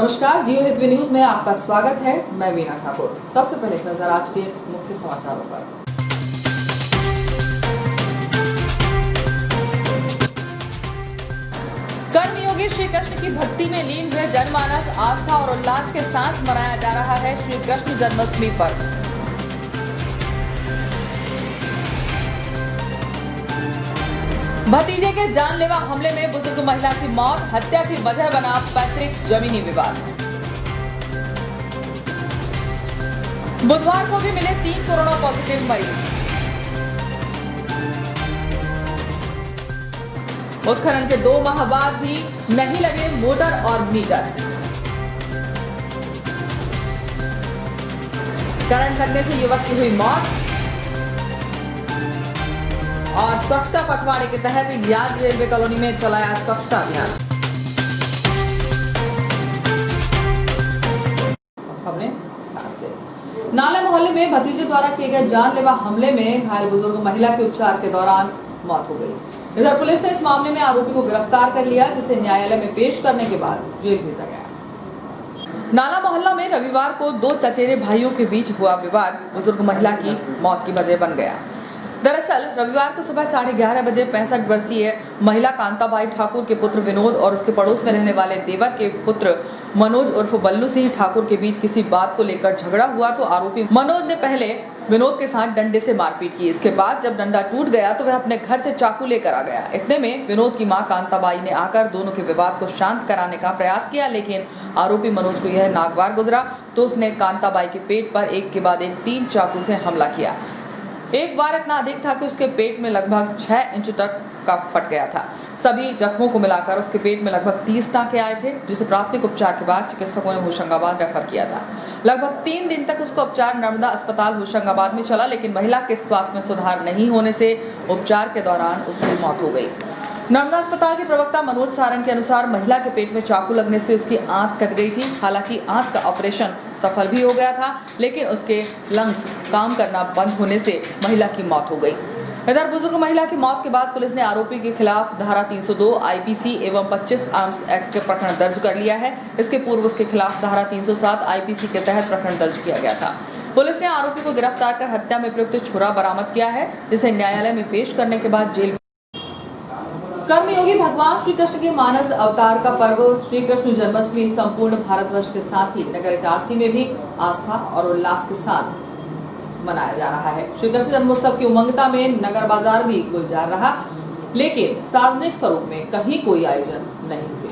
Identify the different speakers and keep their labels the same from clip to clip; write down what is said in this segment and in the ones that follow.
Speaker 1: नमस्कार, जियो हितवी न्यूज में आपका स्वागत है। मैं वीना ठाकुर। सबसे पहले एक नजर आज के मुख्य समाचारों पर। कर्मयोगी श्री कृष्ण की भक्ति में लीन हुए जनमानस आस्था और उल्लास के साथ मनाया जा रहा है श्री कृष्ण जन्माष्टमी पर्व। भतीजे के जानलेवा हमले में बुजुर्ग महिला की मौत, हत्या की वजह बना पैतृक जमीनी विवाद। बुधवार को भी मिले 3 कोरोना पॉजिटिव मरीज। उत्खनन के 2 माह बाद भी नहीं लगे मोटर और मीटर। करंट लगने से युवक की हुई मौत। और स्वच्छता पखवाड़े के तहत याद रेलवे कॉलोनी में चलाया स्वच्छता अभियान। खबरें विस्तार से। नाला मोहल्ले में भतीजे द्वारा किए गए जानलेवा हमले में घायल बुजुर्ग महिला के उपचार के दौरान मौत हो गई। इधर पुलिस ने इस मामले में आरोपी को गिरफ्तार कर लिया, जिसे न्यायालय में पेश करने के बाद जेल भेजा गया। नाला मोहल्ला में रविवार को 2 चचेरे भाइयों के बीच हुआ विवाद बुजुर्ग महिला की मौत की वजह बन गया। दरअसल रविवार को सुबह 11:30 बजे 65 वर्षीय महिला कांताबाई ठाकुर के पुत्र विनोद और उसके पड़ोस में रहने वाले देवर के पुत्र मनोज उर्फ बल्लू सिंह ठाकुर के बीच किसी बात को लेकर झगड़ा हुआ तो आरोपी मनोज ने पहले विनोद के साथ डंडे से मारपीट की। इसके बाद जब डंडा टूट गया तो वह अपने घर से चाकू लेकर आ गया। इतने में विनोद की मां कांताबाई ने आकर दोनों के विवाद को शांत कराने का प्रयास किया, लेकिन आरोपी मनोज को यह नागवार गुजरा तो उसने कांताबाई के पेट पर एक के बाद एक 3 चाकू से हमला किया। एक बार इतना अधिक था कि उसके पेट में लगभग 6 इंच तक का फट गया था। सभी जख्मों को मिलाकर उसके पेट में लगभग 30 टाँके आए थे, जिसे प्राथमिक उपचार के बाद चिकित्सकों ने होशंगाबाद रेफर किया था। लगभग 3 दिन तक उसका उपचार नर्मदा अस्पताल होशंगाबाद में चला, लेकिन महिला के स्वास्थ्य में सुधार नहीं होने से उपचार के दौरान उसकी मौत हो गई। नर्मदा अस्पताल के प्रवक्ता मनोज सारंग के अनुसार महिला के पेट में चाकू लगने से उसकी आंत कट गई थी। हालांकि आंत का ऑपरेशन सफल भी हो गया था, लेकिन उसके लंग्स काम करना बंद होने से महिला की मौत हो गई। इधर बुजुर्ग महिला की मौत के बाद पुलिस ने आरोपी के खिलाफ धारा 302 आईपीसी एवं 25 आर्म्स एक्ट के प्रकरण दर्ज कर लिया है। इसके पूर्व उसके खिलाफ धारा 307 आईपीसी के तहत प्रकरण दर्ज किया गया था। पुलिस ने आरोपी को गिरफ्तार कर हत्या में प्रयुक्त छुरा बरामद किया है, जिसे न्यायालय में पेश करने के बाद जेल। कर्मयोगी भगवान श्री कृष्ण के मानस अवतार का पर्व श्री कृष्ण जन्माष्टमी संपूर्ण भारतवर्ष के साथ ही नगर इटारसी में भी आस्था और उल्लास के साथ मनाया जा रहा है। श्री कृष्ण जन्मोत्सव की उमंगता में नगर बाजार भी गुलजार रहा, लेकिन सार्वजनिक स्वरूप में कहीं कोई आयोजन नहीं हुए।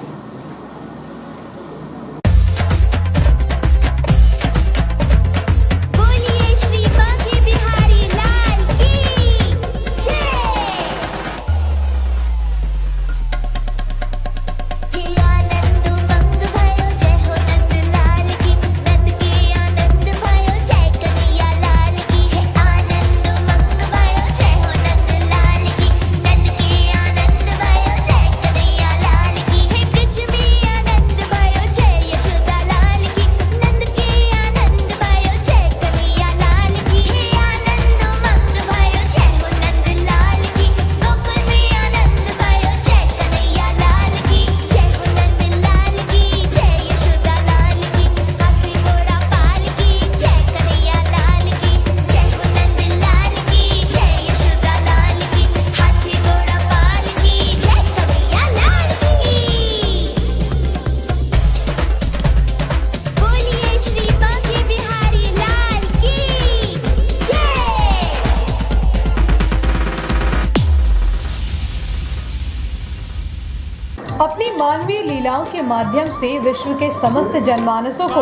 Speaker 2: अपनी मानवीय लीलाओं के माध्यम से विश्व के समस्त जनमानसों को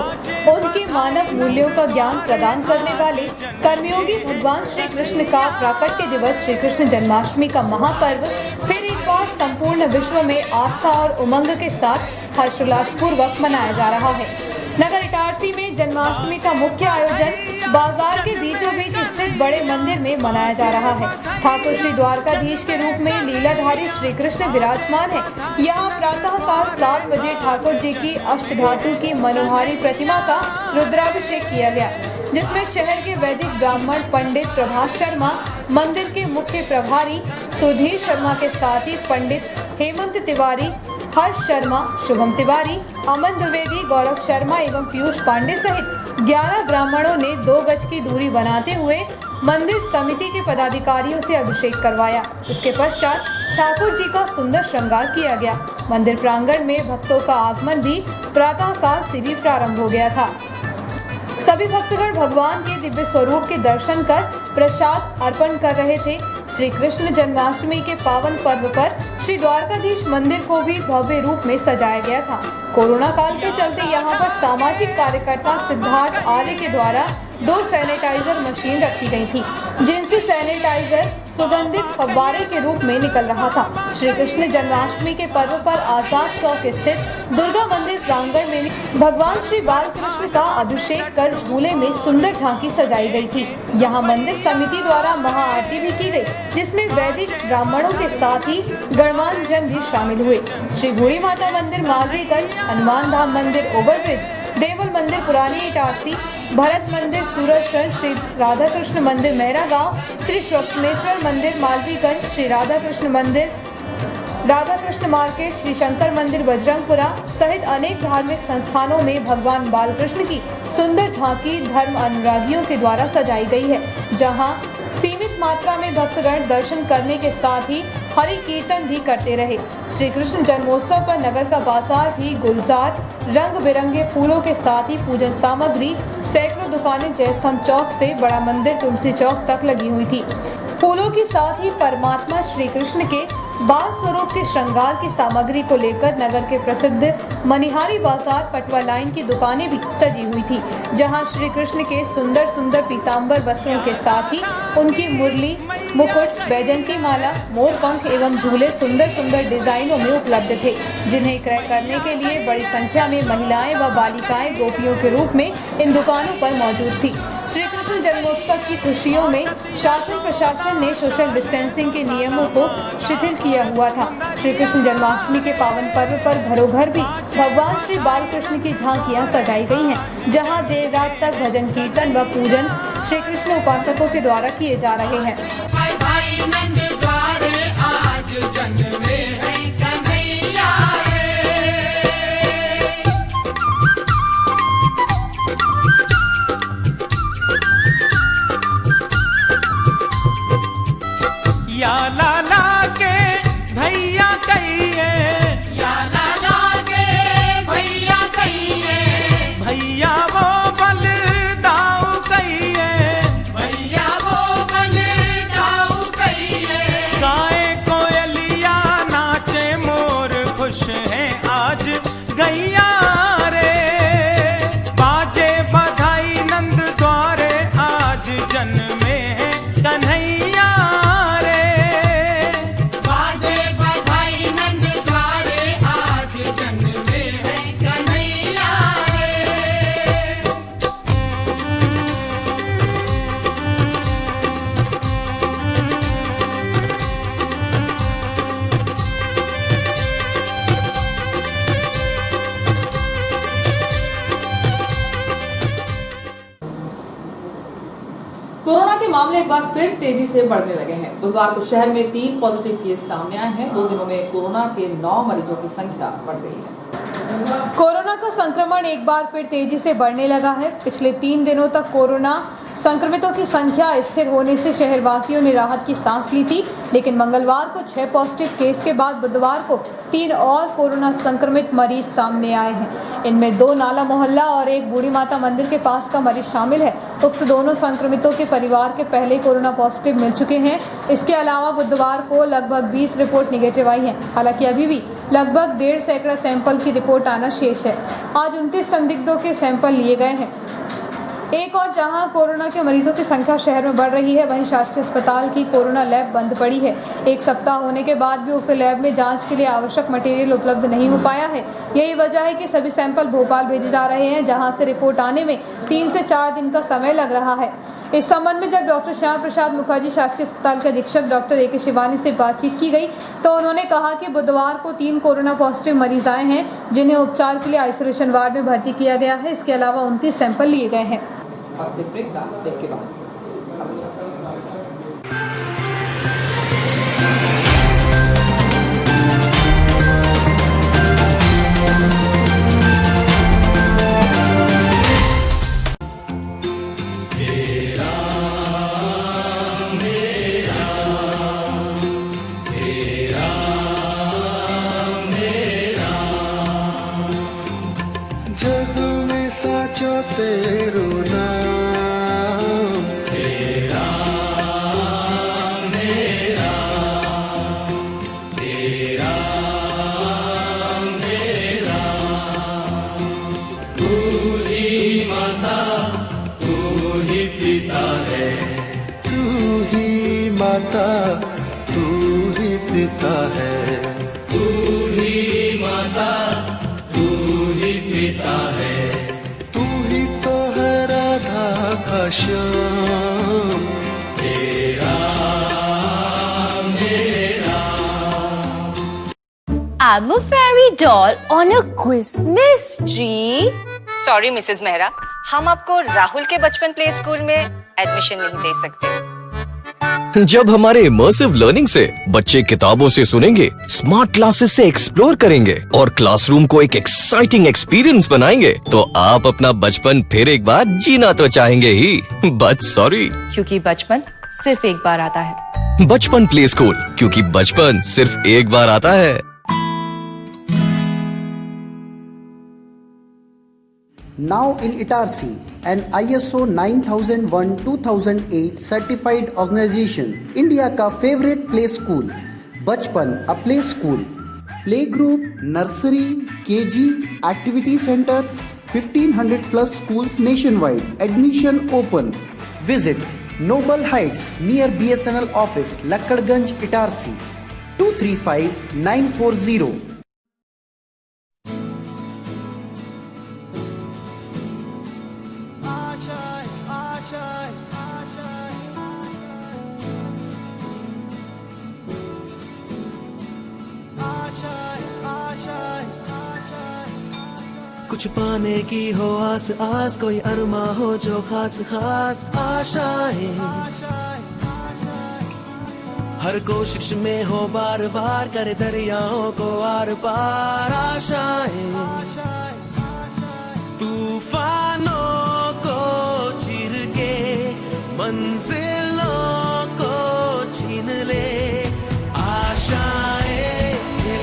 Speaker 2: उनके मानव मूल्यों का ज्ञान प्रदान करने वाले कर्मयोगी भगवान श्री कृष्ण का प्राकट्य दिवस श्री कृष्ण जन्माष्टमी का महापर्व फिर एक बार संपूर्ण विश्व में आस्था और उमंग के साथ हर्षोल्लास पूर्वक मनाया जा रहा है। नगर इटारसी में जन्माष्टमी का मुख्य आयोजन बाजार के बीचों बीच स्थित बड़े मंदिर में मनाया जा रहा है। ठाकुर श्री द्वारकाधीश के रूप में लीलाधारी श्री कृष्ण विराजमान है। यहाँ प्रातः काल 7 बजे ठाकुर जी की अष्टधातु की मनोहारी प्रतिमा का रुद्राभिषेक किया गया, जिसमें शहर के वैदिक ब्राह्मण पंडित प्रभास शर्मा, मंदिर के मुख्य प्रभारी सुधीर शर्मा के साथ ही पंडित हेमंत तिवारी, हर्ष शर्मा, शुभम तिवारी, अमन द्विवेदी, गौरव शर्मा एवं पीयूष पांडे सहित 11 ब्राह्मणों ने 2 गज की दूरी बनाते हुए मंदिर समिति के पदाधिकारियों से अभिषेक करवाया। उसके पश्चात ठाकुर जी का सुंदर श्रृंगार किया गया। मंदिर प्रांगण में भक्तों का आगमन भी प्रातःकाल से भी प्रारंभ हो गया था। सभी भक्तगण भगवान के दिव्य स्वरूप के दर्शन कर प्रसाद अर्पण कर रहे थे। श्री कृष्ण जन्माष्टमी के पावन पर्व पर श्री द्वारकाधीश मंदिर को भी भव्य रूप में सजाया गया था। कोरोना काल के चलते यहाँ पर सामाजिक कार्यकर्ता सिद्धार्थ आर्य के द्वारा 2 सैनिटाइजर मशीन रखी गई थी, जिनसे सैनिटाइजर सुगंधित फव्वारे के रूप में निकल रहा था। श्री कृष्ण जन्माष्टमी के पर्व पर आजाद चौक स्थित दुर्गा मंदिर प्रांगण में भगवान श्री बालकृष्ण का अभिषेक कर झूले में सुंदर झांकी सजाई गई थी। यहाँ मंदिर समिति द्वारा महाआरती भी की गई, जिसमें वैदिक ब्राह्मणों के साथ ही गणमान्य जन भी शामिल हुए। श्री बूढ़ी माता मंदिर मालवीगंज, हनुमान धाम मंदिर ओवरब्रिज, देवल मंदिर पुरानी इटारसी, भरत मंदिर सूरजगंज, श्री राधा कृष्ण मंदिर मेहरा गांव, श्री स्वप्नेश्वर मंदिर मालवीगंज, श्री राधा कृष्ण मंदिर राधा कृष्ण मार्केट, श्री शंकर मंदिर बजरंगपुरा सहित अनेक धार्मिक संस्थानों में भगवान बालकृष्ण की सुंदर झांकी धर्म अनुरागियों के द्वारा सजाई गई है, जहां सीमित मात्रा में भक्तगण दर्शन करने के साथ ही हरि कीर्तन भी करते रहे। श्री कृष्ण जन्मोत्सव पर नगर का बाजार भी गुलजार रंग बिरंगे फूलों के साथ ही पूजन सामग्री सैकड़ों दुकानें जयस्तंभ चौक से बड़ा मंदिर तुलसी चौक तक लगी हुई थी। फूलों के साथ ही परमात्मा श्री कृष्ण के बाल स्वरूप के श्रृंगार की सामग्री को लेकर नगर के प्रसिद्ध मनिहारी बाजार पटवा लाइन की दुकानें भी सजी हुई थी, जहां श्री कृष्ण के सुंदर सुंदर पीताम्बर वस्त्रों के साथ ही उनकी मुरली, मुकुट, बैजंती माला, मोरपंख एवं झूले सुंदर सुंदर डिजाइनों में उपलब्ध थे, जिन्हें क्रय करने के लिए बड़ी संख्या में महिलाएं व बालिकाएं गोपियों के रूप में इन दुकानों पर मौजूद थी। श्री कृष्ण जन्मोत्सव की खुशियों में शासन प्रशासन ने सोशल डिस्टेंसिंग के नियमों को शिथिल किया हुआ था। श्री कृष्ण जन्माष्टमी के पावन पर्व पर घरों घर भी भगवान श्री बालकृष्ण की झांकियां सजाई गई हैं, जहां देर रात तक भजन कीर्तन व पूजन श्री कृष्ण उपासकों के द्वारा किए जा रहे हैं।
Speaker 3: या लाला के भैया कहिए, या लाला के भैया कहिए, भैया वो बलदाऊ कहिए, भैया वो बलदाऊ कहिए। गाए कोयलिया नाचे मोर खुश है आज गैया रे, बाजे बधाई नंद द्वारे आज जन्मे है कन्हैया।
Speaker 1: कोरोना के मामले एक बार फिर तेजी से बढ़ने लगे हैं। बुधवार को शहर में 3 पॉजिटिव केस सामने आए हैं। 2 दिनों में कोरोना के 9 मरीजों की संख्या बढ़ गई है।
Speaker 2: कोरोना का संक्रमण एक बार फिर तेजी से बढ़ने लगा है। पिछले 3 दिनों तक कोरोना संक्रमितों की संख्या स्थिर होने से शहरवासियों ने राहत की सांस ली थी, लेकिन मंगलवार को 6 पॉजिटिव केस के बाद बुधवार को 3 और कोरोना संक्रमित मरीज सामने आए हैं। इनमें 2 नाला मोहल्ला और 1 बूढ़ी माता मंदिर के पास का मरीज शामिल है। उक्त दोनों संक्रमितों के परिवार के पहले कोरोना पॉजिटिव मिल चुके हैं। इसके अलावा बुधवार को लगभग 20 रिपोर्ट निगेटिव आई है। हालांकि अभी भी लगभग 1.5 सैकड़ा सैंपल की रिपोर्ट आना शेष है। आज 29 संदिग्धों के सैंपल लिए गए हैं। एक और जहां कोरोना के मरीजों की संख्या शहर में बढ़ रही है, वहीं शासकीय अस्पताल की कोरोना लैब बंद पड़ी है। 1 सप्ताह होने के बाद भी उक्त लैब में जांच के लिए आवश्यक मटेरियल उपलब्ध नहीं हो पाया है। यही वजह है कि सभी सैंपल भोपाल भेजे जा रहे हैं, जहां से रिपोर्ट आने में 3 से 4 दिन का समय लग रहा है। इस संबंध में जब डॉक्टर श्याम प्रसाद मुखर्जी शासकीय अस्पताल के अधीक्षक डॉक्टर ए के शिवानी से बातचीत की गई, तो उन्होंने कहा कि बुधवार को 3 कोरोना पॉजिटिव मरीज आए हैं, जिन्हें उपचार के लिए आइसोलेशन वार्ड में भर्ती किया गया है। इसके अलावा 29 सैंपल लिए गए हैं।
Speaker 1: और ब्रेक का ब्रेक के बाद
Speaker 4: है। तू ही माता, तू ही पिता है। तू ही माता, तू ही पिता है। तू ही तो है राधा का श्याम, तेरा मेरा।
Speaker 5: I'm a fairy doll on a Christmas tree. Sorry, Mrs. Mehra, हम आपको राहुल के बचपन प्ले स्कूल में एडमिशन नहीं दे सकते।
Speaker 6: जब हमारे इमर्सिव लर्निंग से बच्चे किताबों से सुनेंगे, स्मार्ट क्लासेस से एक्सप्लोर करेंगे और क्लासरूम को एक एक्साइटिंग एक्सपीरियंस बनाएंगे, तो आप अपना बचपन फिर एक बार जीना तो चाहेंगे ही, बट सॉरी,
Speaker 5: क्योंकि बचपन सिर्फ एक बार आता है।
Speaker 6: बचपन प्ले स्कूल, क्योंकि बचपन सिर्फ एक बार आता है।
Speaker 7: Now in Itarsi, an ISO 9001-2008 certified organization, India का favorite play school, बचपन a play school, play group, nursery, KG, activity center, 1500 plus schools nationwide. Admission open. Visit Noble Heights near BSNL office, Lakkadganj, Itarsi, 235940.
Speaker 4: कुछ पाने की हो आस आस, कोई अरमा हो जो खास खास आशाएं। हर कोशिश में हो बार बार, करे दरियाओं को आर पार आशाएं। तूफानों को चीर के मंजिलों को छीन ले, आशाएं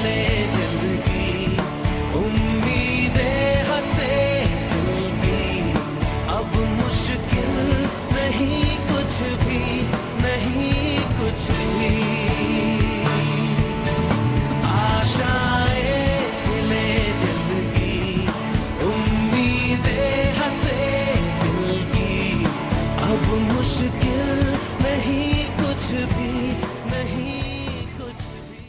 Speaker 4: ले दिल की, उम्मीदें हंसे दिल की। अब मुश्किल नहीं कुछ भी, नहीं कुछ भी। आशाएं ले दिल की, उम्मीदें हंसे दिल की। अब मुश्किल नहीं कुछ भी, नहीं कुछ भी।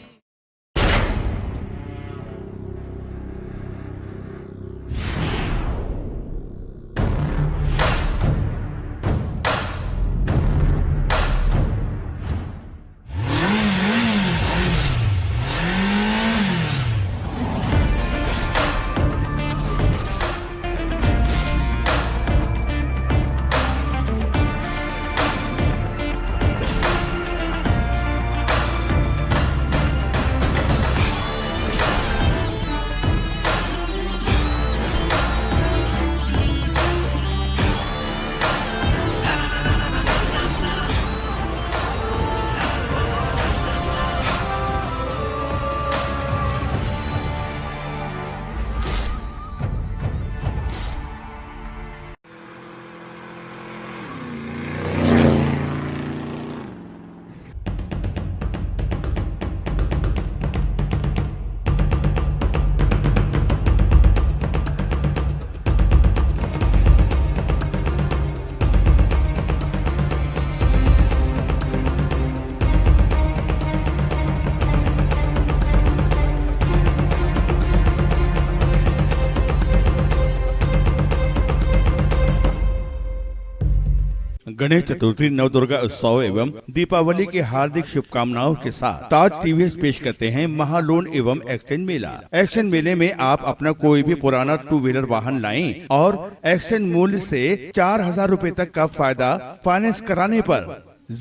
Speaker 8: गणेश चतुर्थी, नवदुर्गा उत्सव एवं दीपावली की हार्दिक शुभकामनाओं के साथ ताज टीवीएस पेश करते हैं महालोन एवं एक्सचेंज मेला। एक्सचेंज मेले में आप अपना कोई भी पुराना 2 व्हीलर वाहन लाएं और एक्सचेंज मूल्य से 4000 रूपए तक का फायदा फाइनेंस कराने पर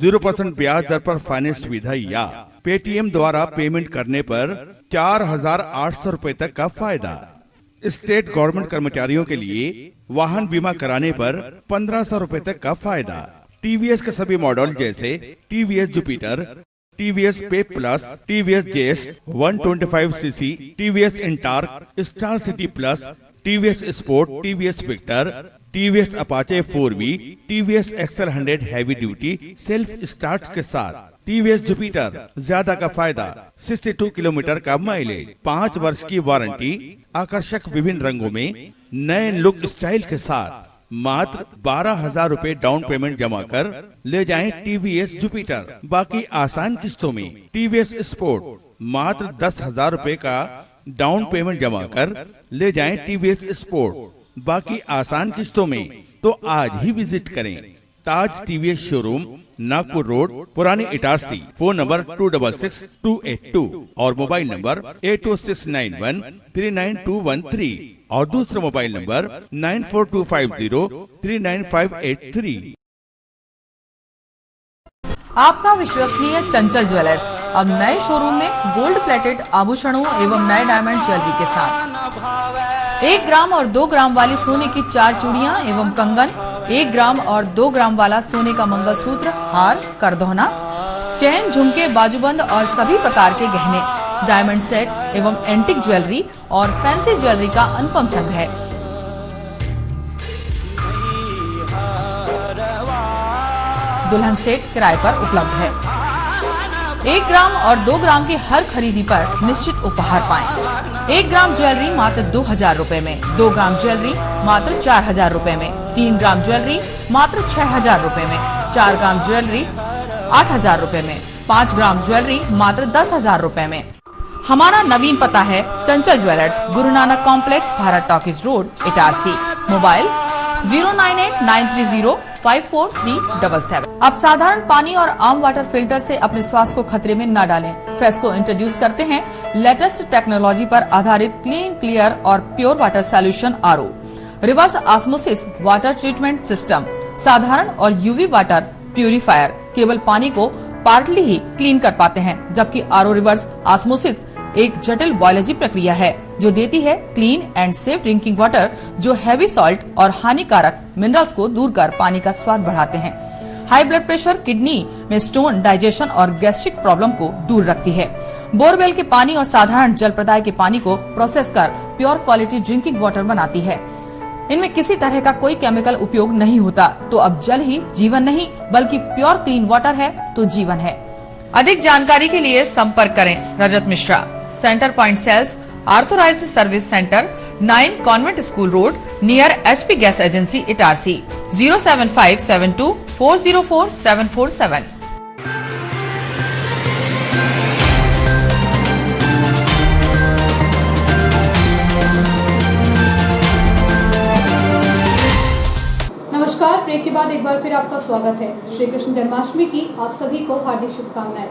Speaker 8: 0% ब्याज दर पर फाइनेंस सुविधा या पेटीएम द्वारा पेमेंट करने पर 4800 रूपए तक का फायदा। स्टेट गवर्नमेंट कर्मचारियों के लिए वाहन बीमा कराने पर 1500 रूपए तक का फायदा। टीवीएस के सभी मॉडल जैसे TVS Jupiter, TVS Pep plus, TVS Zest 125 CC, TVS Ntorq, star city plus, TVS sport, TVS Victor, TVS Apache 4V, TVS XL 100 heavy duty self start के साथ टीवीएस जुपिटर, ज्यादा का फायदा, 62 किलोमीटर का mileage, 5 वर्ष की warranty, आकर्षक विभिन्न रंगों में नए लुक स्टाइल के साथ मात्र 12,000 रूपए डाउन पेमेंट जमा कर ले जाएं TVS जुपिटर, बाकी आसान किस्तों में। TVS स्पोर्ट मात्र 10,000 रूपए का डाउन पेमेंट जमा कर ले जाएं TVS स्पोर्ट, बाकी आसान किस्तों में। तो आज ही विजिट करें ताज TVS शोरूम, नागपुर रोड, पुरानी इटारसी। फोन नंबर 266282 और मोबाइल नंबर 82691392113 और दूसरा मोबाइल नंबर 9425039583।
Speaker 1: आपका विश्वसनीय चंचल ज्वेलर्स अब नए शोरूम में गोल्ड प्लेटेड आभूषणों एवं नए डायमंड ज्वेलरी के साथ 1 ग्राम और 2 ग्राम वाली सोने की 4 चूड़ियां एवं कंगन, 1 ग्राम और 2 ग्राम वाला सोने का मंगलसूत्र, हार, करदौना, चैन, झुमके, बाजूबंद और सभी प्रकार के गहने, डायमंड सेट एवं एंटिक ज्वेलरी और फैंसी ज्वेलरी का अनुपम संग्रह। दुल्हन सेट किराए पर उपलब्ध है। 1 ग्राम और 2 ग्राम की हर खरीदी पर निश्चित उपहार पाएं। 1 ग्राम ज्वेलरी मात्र 2,000 रूपए में, 2 ग्राम ज्वेलरी मात्र 4,000 रूपए में, 3 ग्राम ज्वेलरी मात्र 6,000 रूपए में, 4 ग्राम ज्वेलरी 8,000 रूपए में, 5 ग्राम ज्वेलरी मात्र 10,000 रूपए में। हमारा नवीन पता है चंचल jewellers, Guru Nanak complex, Bharat talkies road, Itarsi. Mobile 09893054377। अब साधारण पानी और आम वाटर फिल्टर से अपने स्वास्थ्य को खतरे में न डालें। फ्रेस्को इंट्रोड्यूस करते हैं लेटेस्ट टेक्नोलॉजी पर आधारित क्लीन, क्लियर और pure water solution RO, reverse osmosis water treatment system, साधारण और UV वाटर प्यूरिफायर केवल पानी को पार्टली ही क्लीन कर पाते हैं, जबकि RO रिवर्स ऑस्मोसिस एक जटिल बायोलॉजी प्रक्रिया है जो देती है clean and safe drinking water, जो हैवी सॉल्ट और हानिकारक मिनरल्स को दूर कर पानी का स्वाद बढ़ाते हैं। हाई ब्लड प्रेशर, किडनी में स्टोन, डाइजेशन और गैस्ट्रिक प्रॉब्लम को दूर रखती है। बोरवेल के पानी और साधारण जल प्रदाय के पानी को प्रोसेस कर प्योर क्वालिटी ड्रिंकिंग वाटर बनाती है। इनमें किसी तरह का कोई केमिकल उपयोग नहीं होता। तो अब जल ही जीवन नहीं बल्कि प्योर क्लीन वाटर है तो जीवन है। अधिक जानकारी के लिए संपर्क करें Rajat Mishra, centre point sales, authorised service centre, 9 convent school road, near HP gas agency, Itarsi. 07572404747।
Speaker 2: नमस्कार, ब्रेक के बाद एक बार फिर आपका स्वागत है। श्री कृष्ण जन्माष्टमी की आप सभी को हार्दिक शुभकामनाएं।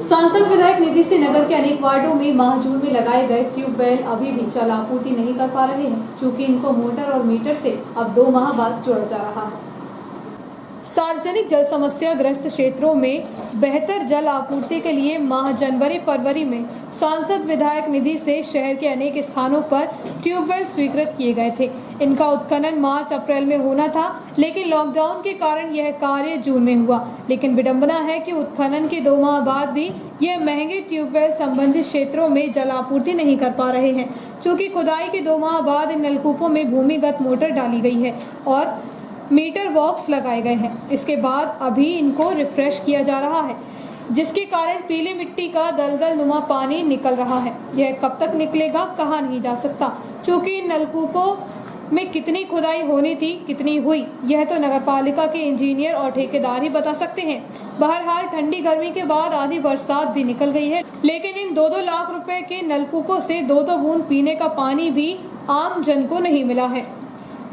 Speaker 2: सांसद विधायक निधि से नगर के अनेक वार्डों में माह जून में लगाए गए ट्यूबवेल अभी भी जल आपूर्ति नहीं कर पा रहे हैं, क्योंकि इनको मोटर और मीटर से अब 2 माह बाद जोड़ा जा रहा है। सार्वजनिक जल समस्या ग्रस्त क्षेत्रों में बेहतर जल आपूर्ति के लिए माह जनवरी-फरवरी में सांसद विधायक निधि से शहर के अनेक स्थानों पर ट्यूबवेल स्वीकृत किए गए थे। इनका उत्खनन मार्च-अप्रैल में होना था, लेकिन लॉकडाउन के कारण यह कार्य जून में हुआ। लेकिन विडंबना है कि उत्खनन के 2 माह बाद भी यह महंगे ट्यूबवेल संबंधित क्षेत्रों में जल आपूर्ति नहीं कर पा रहे हैं, क्योंकि खुदाई के 2 माह बाद इन नलकूपों में भूमिगत मोटर डाली गई है और मीटर बॉक्स लगाए गए हैं। इसके बाद अभी इनको रिफ्रेश किया जा रहा है, जिसके कारण पीली मिट्टी का दलदल नुमा पानी निकल रहा है। यह कब तक निकलेगा कहा नहीं जा सकता, क्योंकि इन नलकूपों में कितनी खुदाई होनी थी, कितनी हुई, यह तो नगरपालिका के इंजीनियर और ठेकेदार ही बता सकते हैं। बहरहाल ठंडी गर्मी के बाद आधी बरसात भी निकल गई है, लेकिन इन 2-2 लाख रुपए के नलकूपों से 2-2 बूंद पीने का पानी भी आम जन को नहीं मिला है।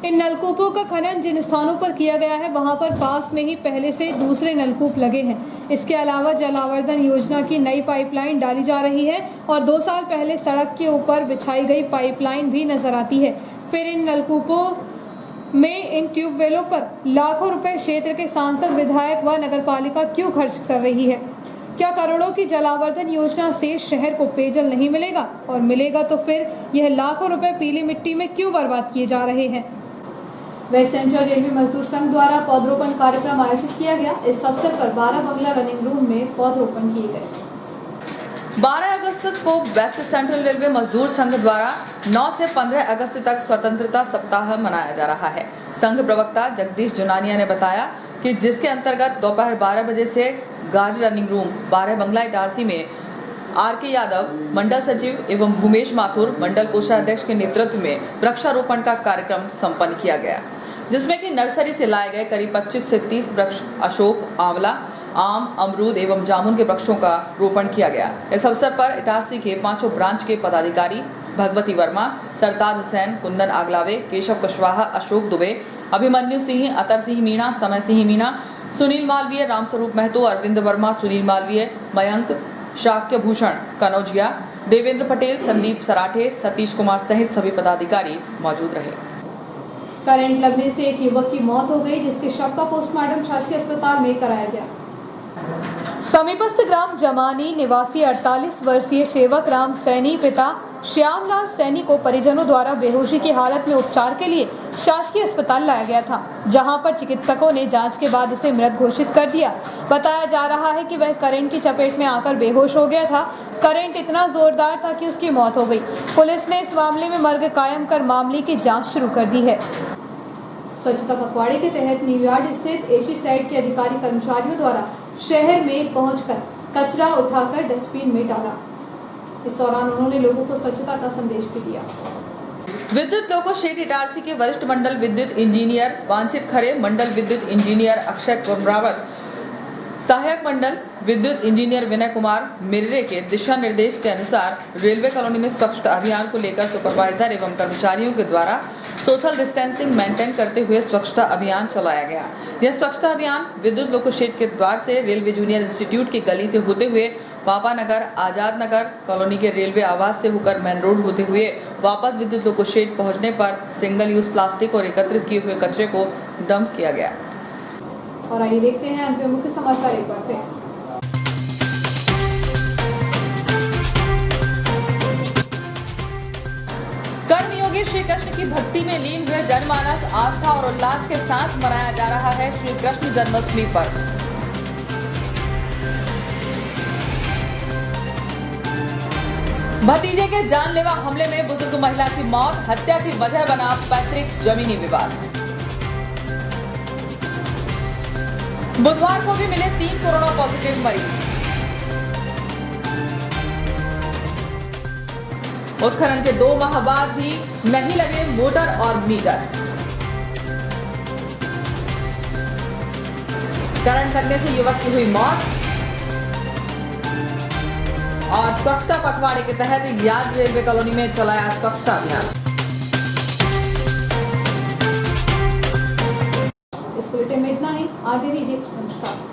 Speaker 2: इन नलकूपों का खनन जिन स्थानों पर किया गया है, वहां पर पास में ही पहले से दूसरे नलकूप लगे हैं। इसके अलावा जल आवर्धन योजना की नई पाइपलाइन डाली जा रही है और 2 साल पहले सड़क के ऊपर बिछाई गई पाइपलाइन भी नजर आती है। फिर इन नलकूपों में इन ट्यूबवेलों पर लाखों रुपए क्षेत्र के सांसद, विधायक व नगरपालिका क्यों खर्च कर रही है? क्या करोड़ों की जलावर्धन योजना से शहर को पेयजल नहीं मिलेगा? और मिलेगा तो फिर यह लाखों रुपए पीली मिट्टी में क्यों बर्बाद किए जा रहे हैं? वेस्ट सेंट्रल रेलवे मजदूर संघ द्वारा पौधरोपण कार्यक्रम आयोजित किया गया। इस अवसर पर 12 बंगला रनिंग रूम में पौधरोपण किए गए। 12 अगस्त को वेस्ट सेंट्रल रेलवे मजदूर संघ द्वारा 9 से 15 अगस्त तक स्वतंत्रता सप्ताह मनाया जा रहा है। संघ प्रवक्ता जगदीश जुनानिया ने बताया कि जिसके अंतर्गत दोपहर 12 बजे से गार्ड रनिंग रूम 12 बंगला इटारसी में RK यादव मंडल सचिव एवं भूमेश माथुर मंडल कोषाध्यक्ष के नेतृत्व में वृक्षारोपण का कार्यक्रम संपन्न किया गया।
Speaker 1: जिसमें कि नर्सरी से लाए गए करीब 25 से 30 वृक्ष अशोक, आंवला, आम, अमरूद एवं जामुन के वृक्षों का रोपण किया गया। इस अवसर पर इटारसी के 5 ब्रांच के पदाधिकारी भगवती वर्मा, सरताज हुसैन, कुंदन आगलावे, केशव कुशवाहा, अशोक दुबे, अभिमन्यु सिंह, अतर सिंह मीणा, समय सिंह मीणा, सुनील मालवीय, रामस्वरूप महतो, अरविंद वर्मा, सुनील मालवीय, मयंक, शाक्य भूषण कनौजिया, देवेंद्र पटेल, संदीप सराठे, सतीश कुमार सहित सभी पदाधिकारी मौजूद रहे।
Speaker 2: करंट लगने से एक युवक की मौत हो गई, जिसके शव का पोस्टमार्टम शासकीय अस्पताल में कराया गया। समीपस्थ ग्राम जमानी निवासी 48 वर्षीय सेवक राम सैनी पिता श्यामलाल सैनी को परिजनों द्वारा बेहोशी की हालत में उपचार के लिए शासकीय अस्पताल लाया गया था, जहां पर चिकित्सकों ने जांच के बाद उसे मृत घोषित कर दिया। बताया जा रहा है कि वह करंट की चपेट में आकर बेहोश हो गया था। करंट इतना जोरदार था कि उसकी मौत हो गई। पुलिस ने इस मामले में मर्ग कायम कर मामले की जाँच शुरू कर दी है। स्वच्छता पखवाड़े के तहत न्यूयार्ड स्थित एशी साइड के अधिकारी कर्मचारियों द्वारा शहर में पहुंचकर कचरा उठाकर डस्टबिन में डाला। इस दौरान उन्होंने लोगों को स्वच्छता का संदेश भी दिया।
Speaker 1: विद्युत लोको शेड इटारसी के वरिष्ठ मंडल विद्युत इंजीनियर वांछित खरे, मंडल विद्युत इंजीनियर अक्षय कुमरावत, सहायक मंडल विद्युत इंजीनियर विनय कुमार मिर्रे के दिशा निर्देश के अनुसार रेलवे कॉलोनी में स्वच्छता अभियान को लेकर सुपरवाइजर एवं कर्मचारियों के द्वारा सोशल डिस्टेंसिंग मेंटेन करते हुए स्वच्छता अभियान चलाया गया। यह स्वच्छता अभियान विद्युत लोको शेड के द्वार से रेलवे जूनियर इंस्टीट्यूट की गली से होते हुए पापा नगर, आजाद नगर कॉलोनी के रेलवे आवास से होकर मेन रोड होते हुए वापस विद्युत लोको शेड पहुंचने पर सिंगल यूज प्लास्टिक और एकत्रित किए हुए कचरे को डंप किया गया।
Speaker 2: और आइए देखते हैं अंत में मुख्य समाचार एक बार फिर।
Speaker 1: कर्मयोगी श्री कृष्ण की भक्ति में लीन हुए जनमानस आस्था और उल्लास के साथ मनाया जा रहा है श्री कृष्ण जन्माष्टमी पर्व। भतीजे के जानलेवा हमले में बुजुर्ग महिला की मौत, हत्या की वजह बना पैतृक जमीनी विवाद। बुधवार को भी मिले 3 कोरोना पॉजिटिव मरीज। उत्खनन के 2 माह बाद भी नहीं लगे मोटर और मीटर। करंट लगने से युवक की हुई मौत। और स्वच्छता पखवाड़े के तहत यार्ड रेलवे कॉलोनी में चलाया स्वच्छता अभियान।
Speaker 2: इस बुलेटिन में इतना ही। आगे दीजिए। नमस्कार।